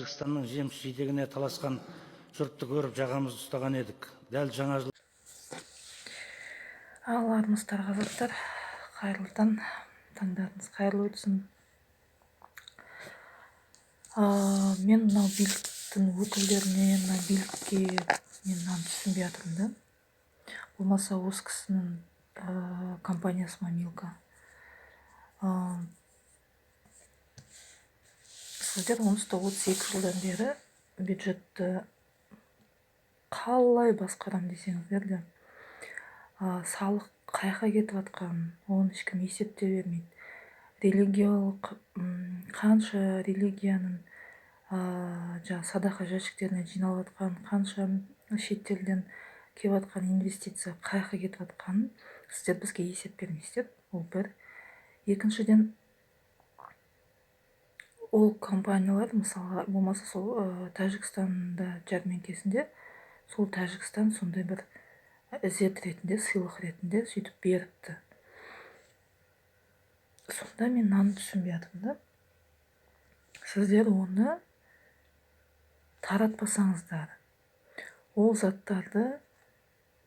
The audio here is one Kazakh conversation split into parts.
Тәжікстанның жеміс жидегіне таласқан жұртты көріп жағамызды ұстаған едік. Дәл жаңа жыл. Армысыздар қазақтар, қайырлы таң, таңдарыңыз қайырлы өтсін. Мен мынау биліктің өкілдеріне, мына билікке мен мынаны түсінбей жатырмын да. Болмаса осы кісінің компаниясы ма Милка. Сіздер 32 жылдан бері бюджетті қалай басқарам десеңіздер де, салық қайқа кетіп жатқанын, оны ешкім есептеп бермейді. Религиялық қанша религияның садақа жәшіктеріне жиналып жатқан, қанша шетелден келіп жатқан инвестиция қайқа кетіп жатқанын сіздер бізге есеп бермейсіздер. Ол бір. Екіншіден, ол компаниялар, мысалы, болмаса сол Тәжікстанда жәрмеңкесінде, сол Тәжікстан сондай бір ізет ретінде, сыйлық ретінде сөйтіп беріпті. Сонда мен мынаны түсінбей жатырмын да. Сіздер оны таратпасаңыздар, ол заттарды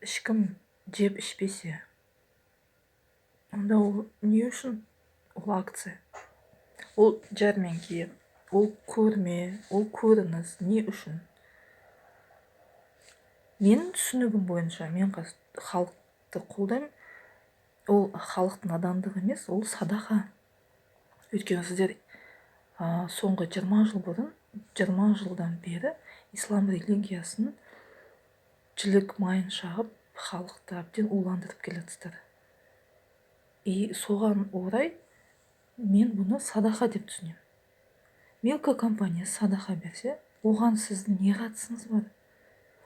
ешкім жеп ішпесе, онда ол не үшін? Ол акция, ол жәрмеңке, ол көрме, ол көрініс не үшін? Менің түсінігім бойынша, мен халықты қолдаймын. Ол халықтың надандығы емес, ол садақа. Өйткені сіздер соңғы 20 жылдан бері ислам религиясын жілік майын шағып, халықты әбден уландырып келатсыздар. И соған орай мен бұны садақа деп түсінемін. Милка компаниясы садақа берсе, оған сіздің не қатысыңыз бар?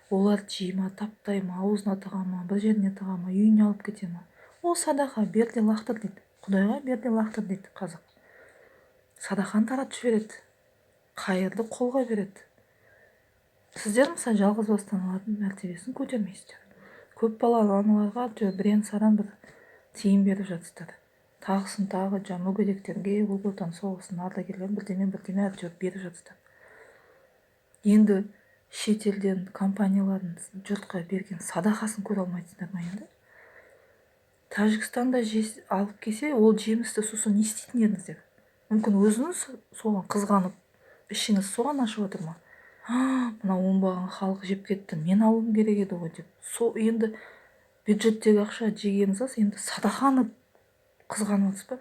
Олар жей ма, таптай ма, аузына тыға ма, бір жеріне тыға ма, үйіне алып кете ма? Ол садақа, бер де лақтыр дейді. Құдайға бер де лақтыр дейді қазақ. Садақаны таратып жібереді, қайырды қолға береді. Сіздер мысалы жалғызбасты аналардың мәртебесін көтермейсіздер. Көп балалы аналарға бірен-саран бір тиын беріп жатсыздар. Тағысын тағы мүгедектерге, Ұлы Отан соғысының ардагерлеріне бірдеме әйтеуір беріп жатсыздар. Енді шетелден компаниялардың жұртқа берген садақасын көре алмайсыздар ма енді? Тәжікстанда алып келсе, ол жемісті сосын не істейтін едіңіздер? Мүмкін өзіңіз соған қызғанып, ішіңіз соған ашып отыр ма? Мына оңбаған халық жеп кетті, мен алуым керек еді ғой деп. Енді бюджеттегі ақша жегеніңіз аз, енді садақаны қызғанып отырсыз ба?